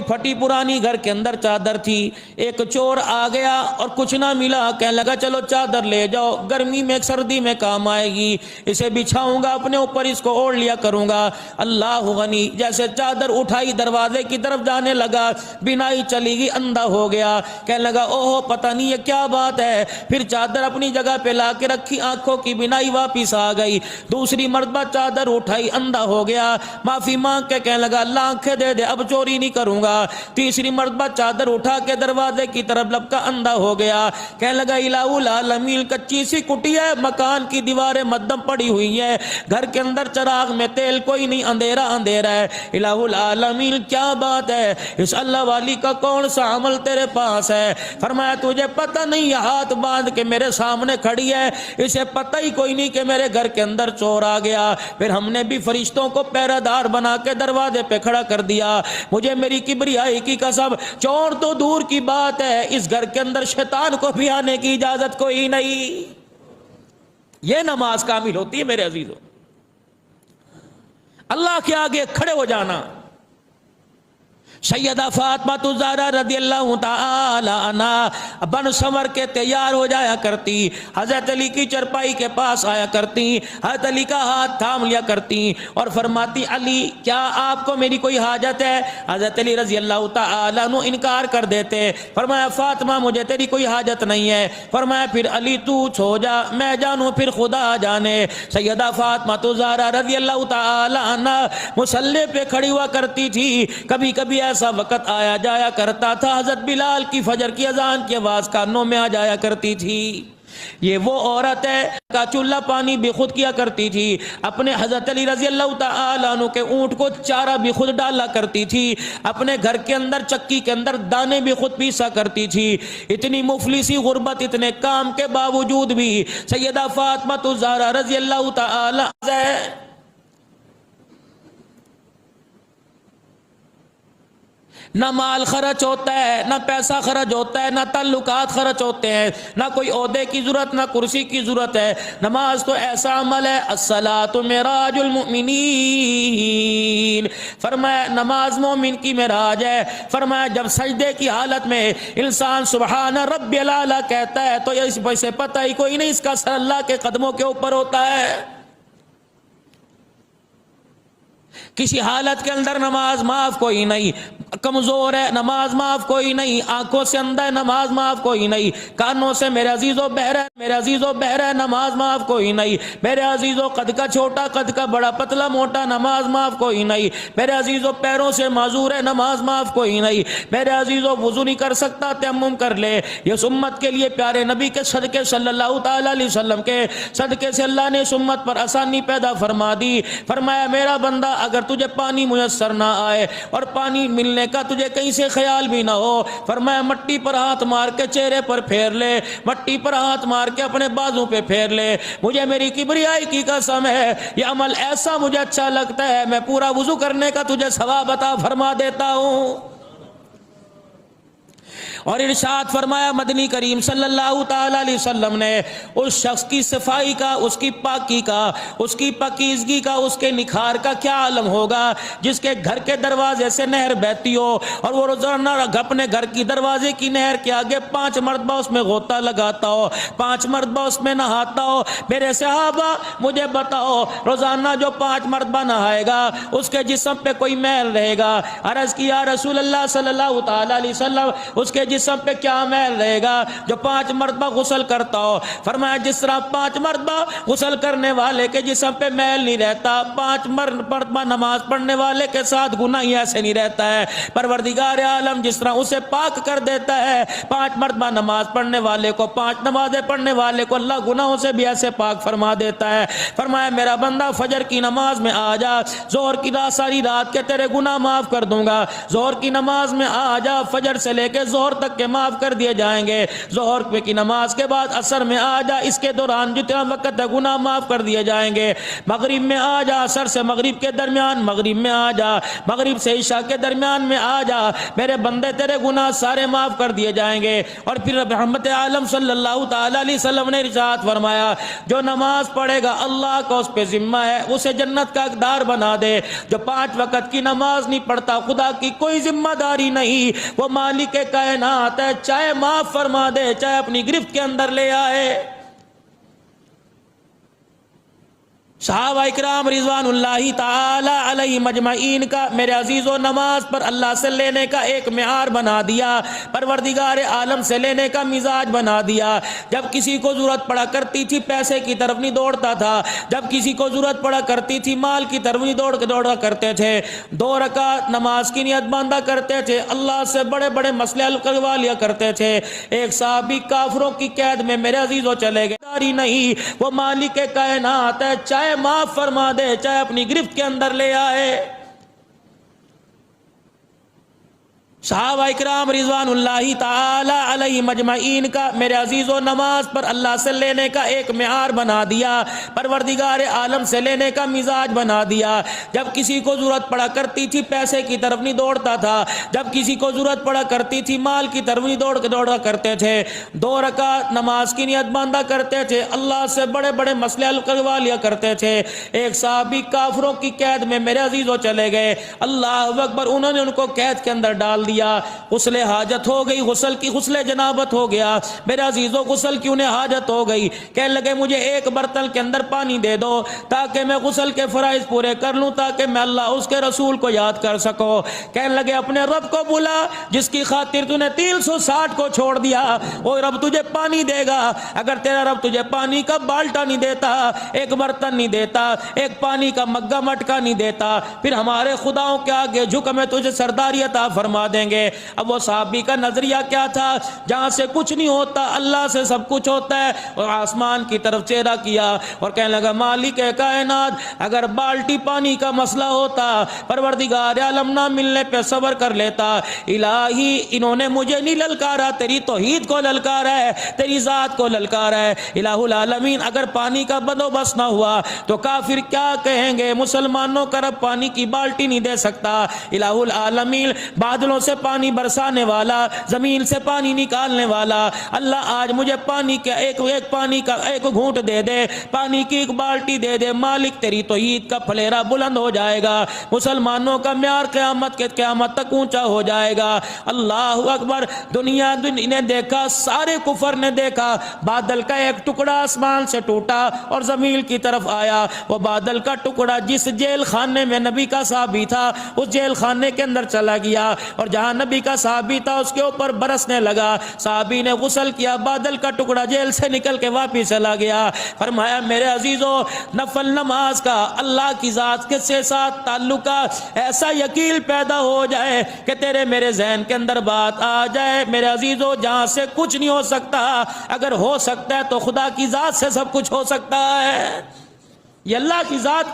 پھٹی پرانی گھر کے اندر چادر تھی. ایک چور آ گیا اور کچھ نہ ملا, کہنے لگا چلو چادر لے جاؤ, گرمی میں سردی میں کام آئے گی, اسے بچھاؤں گا اپنے اوپر, اس کو اوڑھ لیا کروں گا. اللہ غنی, جیسے چادر اٹھائی دروازے کی طرف جانے لگا, بینائی چلی گئی, اندھا ہو گیا. کہنے لگا اوہ پتہ نہیں یہ کیا بات ہے. پھر چادر اپنی جگہ پہ لا کے رکھی, آنکھوں کی بینائی واپس آ گئی. دوسری مرتبہ چادر اٹھائی, اندھا ہو گیا, معافی مانگ کے کہنے لگا اللہ آنکھیں دے دے, اب چوری نہیں کروں گا. تیسری مرتبہ چادر اٹھا کے دروازے کی طرف لپکا, اندھا ہو گیا. کہنے لگا الہ العالمین, کچی سی کٹی ہے, مکان کی دیواریں مدھم پڑی ہوئی ہے, گھر کے اندر چراغ میں تیل کوئی نہیں, اندھیرا اندھیرا ہے. الہ العالمین کیا بات ہے, اس اللہ والی کا کون سا عمل تیرے پاس ہے؟ فرمایا تجھے پتہ نہیں, یہ ہاتھ باندھ کے میرے سامنے کھڑی ہے, اسے پتہ ہی کوئی نہیں کہ میرے گھر کے اندر چور آ گیا. پھر ہم نے بھی فرشتوں کو پہرہ دار بنا کے دروازے پہ کھڑا کر دیا. مجھے میری کبریائی کی قسم, چور تو دور کی بات ہے, اس گھر کے اندر شیطان کو بھی آنے کی اجازت کوئی نہیں. یہ نماز کامل ہوتی ہے میرے عزیزوں, اللہ کے آگے کھڑے ہو جانا. سیدہ فاطمہ الزہرا رضی اللہ تعالی عنہا بن سنور کے تیار ہو جایا کرتی, حضرت علی کی چرپائی کے پاس آیا کرتی, حضرت علی کا ہاتھ تھام لیا کرتی اور فرماتی علی کیا آپ کو میری کوئی حاجت ہے؟ حضرت علی رضی اللہ تعالی عنہ انکار کر دیتے. فرمایا فاطمہ مجھے تیری کوئی حاجت نہیں ہے. فرمایا پھر علی تو چھو جا, میں جانوں پھر خدا جانے. سیدہ فاطمہ الزہرا رضی اللہ تعالی عنہا مصلی پہ کھڑی ہوا کرتی تھی. کبھی کبھی ایسا وقت آیا جایا کرتا تھا حضرت بلال کی فجر کی اذان کی آواز کانوں میں آ جایا کرتی تھی. یہ وہ عورت ہے کا چولہا پانی بھی خود کیا کرتی تھی, اپنے حضرت علی رضی اللہ تعالی عنہ کے اونٹ کو چارہ بھی خود ڈالا کرتی تھی, اپنے گھر کے اندر چکی کے اندر دانے بھی خود پیسا کرتی تھی. اتنی مفلسی غربت, اتنے کام کے باوجود بھی سیدہ فاطمہ الزہرا رضی اللہ تعالی عنہا نہ مال خرچ ہوتا ہے, نہ پیسہ خرچ ہوتا ہے, نہ تعلقات خرچ ہوتے ہیں, نہ کوئی عہدے کی ضرورت, نہ کرسی کی ضرورت ہے. نماز تو ایسا عمل ہے, الصلاۃ معراج المؤمنین. فرمایا نماز مومن کی معراج ہے. فرمایا جب سجدے کی حالت میں انسان سبحان ربی الاعلی کہتا ہے تو اس سے پتہ ہی کوئی نہیں اس کا سر اللہ کے قدموں کے اوپر ہوتا ہے. کسی حالت کے اندر نماز معاف کوئی نہیں, کمزور ہے نماز معاف کوئی نہیں, آنکھوں سے اندھا ہے نماز معاف کوئی نہیں, کانوں سے میرے عزیزو بہرا ہے, میرے عزیزو بہرا ہے نماز معاف کوئی نہیں, میرے عزیزو قد کا چھوٹا قد کا بڑا پتلا موٹا نماز معاف کوئی نہیں, میرے عزیزو پیروں سے معذور ہے نماز معاف کوئی نہیں, میرے عزیزو وضو نہیں کر سکتا تیمم کر لے. یہ سمت کے لیے پیارے نبی کے صدقے صلی اللہ تعالی علیہ وسلم کے صدقے سے اللہ نے سمت پر آسانی پیدا فرما دی. فرمایا میرا بندہ اگر تجھے پانی میسر نہ آئے اور پانی ملنے کا تجھے کہیں سے خیال بھی نہ ہو, فرمایا مٹی پر ہاتھ مار کے چہرے پر پھیر لے, مٹی پر ہاتھ مار کے اپنے بازو پہ پھیر لے. مجھے میری کبریائی کی قسم ہے یہ عمل ایسا مجھے اچھا لگتا ہے, میں پورا وضو کرنے کا تجھے ثواب عطا فرما دیتا ہوں. اور ارشاد فرمایا مدنی کریم صلی اللہ تعالی علیہ وسلم نے اس شخص کی صفائی کا, اس کی پاکی کا, اس کی پاکیزگی کا, اس کے نکھار کا کیا عالم ہوگا جس کے گھر کے دروازے سے نہر بہتی ہو اور وہ روزانہ اپنے گھر کی دروازے کی نہر کے آگے 5 مرتبہ اس میں غوطہ لگاتا ہو, 5 مرتبہ اس میں نہاتا ہو. میرے صحابہ مجھے بتاؤ روزانہ جو 5 مرتبہ نہائے گا اس کے جسم پہ کوئی میل رہے گا؟ عرض کیا رسول اللہ صلی اللہ تعالی علیہ وسلم اس کے جسم پہ کیا میل رہے گا جو 5 مرتبہ غسل کرتا ہو؟ فرمایا جس طرح 5 مرتبہ غسل کرنے والے کے جسم پہ میل نہیں رہتا, 5 مرتبہ نماز پڑھنے والے کے ساتھ گناہ ہی ایسے نہیں رہتا ہے. پروردگار عالم جس طرح اسے پاک کر دیتا ہے 5 مرتبہ نماز پڑھنے والے کو, 5 نمازیں پڑھنے والے کو اللہ گناہوں سے بھی ایسے پاک فرما دیتا ہے. فرمایا میرا بندہ فجر کی نماز میں آ جا, ظہر کی ساری رات کے تیرے گناہ معاف کر دوں گا. ظہر کی نماز میں آ جا, فجر سے لے کے ظہر تک کے معاف کر دیے جائیں گے. ظہر کی نماز کے بعد عصر میں آ جا, اس کے دوران جتنا وقت ہے گناہ معاف کر دیے جائیں گے. مغرب میں آ جا, عصر سے مغرب کے درمیان مغرب میں آ جا, مغرب سے عشاء کے درمیان میں آ جا, میرے بندے تیرے گناہ سارے معاف کر دیے جائیں گے. اور پھر رحمت عالم صلی اللہ تعالی علیہ وسلم نے ارشاد فرمایا, جو نماز پڑھے گا اللہ کا اس پہ ذمہ ہے اسے جنت کا حقدار بنا دے. جو 5 وقت کی نماز نہیں پڑھتا خدا کی کوئی ذمہ داری نہیں, وہ مالک کائنات ہے, چاہے معاف فرما دے چاہے اپنی گرفت کے اندر لے آئے. صحابہ اکرام رضوان اللہ تعالی علیہ مجمعین کا میرے عزیزو نماز پر اللہ سے لینے کا ایک معیار بنا دیا, پروردگار عالم سے لینے کا مزاج بنا دیا. جب کسی کو ضرورت پڑا کرتی تھی پیسے کی طرف نہیں دوڑتا تھا, جب کسی کو ضرورت پڑا کرتی تھی مال کی طرف نہیں دوڑا کرتے تھے. 2 رکعت نماز کی نیت باندھا کرتے تھے, اللہ سے بڑے بڑے مسئلے حل کروا لیا کرتے تھے. ایک صحابی کافروں کی قید میں میرے عزیزو چلے گئے, داری نہیں, وہ مالک کائنات ہے, چاہے معاف فرما دے چاہے اپنی گرفت کے اندر لے آئے. صحابہ اکرام رضوان اللہ تعالی علیہ مجمعین کا میرے عزیزو نماز پر اللہ سے لینے کا ایک معیار بنا دیا, پروردگار عالم سے لینے کا مزاج بنا دیا. جب کسی کو ضرورت پڑا کرتی تھی پیسے کی طرف نہیں دوڑتا تھا, جب کسی کو ضرورت پڑا کرتی تھی مال کی طرف نہیں دوڑا کرتے تھے. 2 رکعت نماز کی نیت باندھا کرتے تھے, اللہ سے بڑے بڑے مسئلے حل کروا لیا کرتے تھے. ایک صحابی کافروں کی قید میں میرے عزیزو چلے گئے, اللہ اکبر, انہوں نے ان کو قید کے اندر ڈال دیا. غسل حاجت ہو گئی, غسل جنابت ہو گیا. میرے عزیزوں غسل کی انہیں حاجت ہو گئی, کہنے لگے مجھے ایک برتن کے اندر پانی دے دو تاکہ میں غسل کے فرائض پورے کر لوں, تاکہ میں اللہ اس کے رسول کو یاد کر سکوں. کہنے لگے اپنے رب کو بلا جس کی خاطر تو نے 360 کو چھوڑ دیا, وہ رب تجھے پانی دے گا. اگر تیرا رب تجھے پانی کا بالٹا نہیں دیتا, ایک برتن نہیں دیتا, ایک پانی کا مگا مٹکا نہیں دیتا, پھر ہمارے خداؤں کے آگے جھک میں تجھے سرداری عطا فرما دیں گے. اب وہ صحابی کا نظریہ کیا تھا, جہاں سے کچھ نہیں ہوتا اللہ سے سب کچھ ہوتا ہے. اور آسمان کی طرف چہرہ کیا اور کہنے لگا مالک کائنات, اگر بالٹی پانی کا مسئلہ ہوتا پروردگار عالم نہ ملنے پہ صبر کر لیتا. الہی انہوں نے مجھے نہیں للکارا, تیری توحید کو للکارا ہے, تیری ذات کو للکارا ہے. الہ العالمین اگر پانی کا بندوبست نہ ہوا تو کافر کیا کہیں گے, مسلمانوں کا رب پانی کی بالٹی نہیں دے سکتا. الہ العالمین بادلوں سے پانی برسانے والا, زمین سے پانی نکالنے والا, اللہ آج مجھے پانی کے ایک گھونٹ دے دے, پانی کی ایک بالٹی دے دے. مالک تیری توحید کا پھلیرا بلند ہو جائے گا, مسلمانوں کا معیار قیامت تک اونچا ہو جائے گا. اللہ اکبر. دنیا نے دیکھا, سارے کفر نے دیکھا, بادل کا ایک ٹکڑا آسمان سے ٹوٹا اور زمین کی طرف آیا. وہ بادل کا ٹکڑا جس جیل خانے میں نبی کا صحابی تھا اس جیل خانے کے اندر چلا گیا, اور جہاں نبی کا صحابی تھا اس کے اوپر برسنے لگا. صحابی نے غسل کیا, بادل کا ٹکڑا جیل سے نکل کے واپس چلا گیا. فرمایا میرے عزیزو, نفل نماز کا اللہ کی ذات کے ساتھ تعلق کا ایسا یقین پیدا ہو جائے کہ تیرے میرے ذہن کے اندر بات آ جائے. میرے عزیزو جہاں سے کچھ نہیں ہو سکتا, اگر ہو سکتا ہے تو خدا کی ذات سے سب کچھ ہو سکتا ہے. یہ اللہ کی ذات کا